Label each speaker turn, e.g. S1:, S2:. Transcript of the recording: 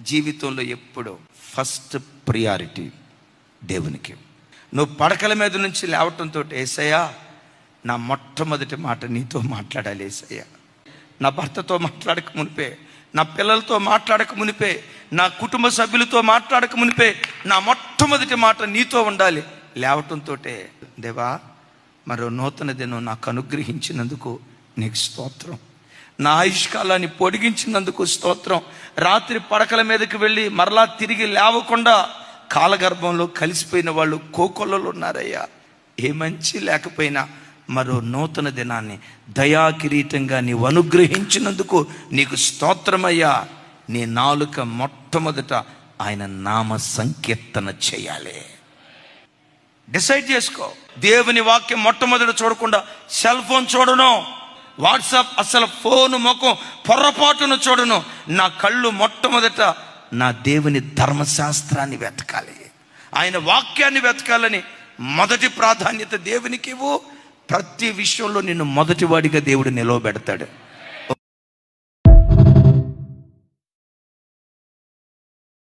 S1: జీవితంలో ఎప్పుడు first priority దేవునికి. నువ్వు పడకల మీద నుంచి లేవటంతో, యేసయ్యా నా మొట్టమొదటి మాట నీతో మాట్లాడాలి యేసయ్యా. నా భర్తతో మాట్లాడక మునిపే, నా పిల్లలతో మాట్లాడక మునిపే, నా కుటుంబ సభ్యులతో మాట్లాడక మునిపే నా మొట్టమొదటి మాట నీతో ఉండాలి. లేవటంతో, దేవా మరో నూతన దినం నాకు అనుగ్రహించినందుకు నీకు స్తోత్రం, నా ఆయుష్కాలాన్ని పొడిగించినందుకు స్తోత్రం. రాత్రి పడకల మీదకి వెళ్ళి మరలా తిరిగి లేవకుండా కాలగర్భంలో కలిసిపోయిన వాళ్ళు కోకొల్లలు ఉన్నారయ్యా. ఏ మంచి లేకపోయినా మరో నూతన దినాన్ని దయా కిరీటంగా నీవు అనుగ్రహించినందుకు నీకు స్తోత్రమయ్యా. నీ నాలుక మొట్టమొదట ఆయన నామ సంకీర్తన చేయాలి. డిసైడ్ చేసుకో. దేవుని వాక్యం మొట్టమొదట చూడకుండా సెల్ ఫోన్ చూడను, వాట్సాప్ అసలు ఫోను ముఖం పొర్రపాటును చూడను. నా కళ్ళు మొట్టమొదట నా దేవుని ధర్మశాస్త్రాన్ని వెతకాలి, ఆయన వాక్యాన్ని వెతకాలని మొదటి ప్రాధాన్యత దేవునికి ఇవ్వు. ప్రతి విషయంలో నిన్ను మొదటివాడిగా దేవుడు నిలవబెడతాడు.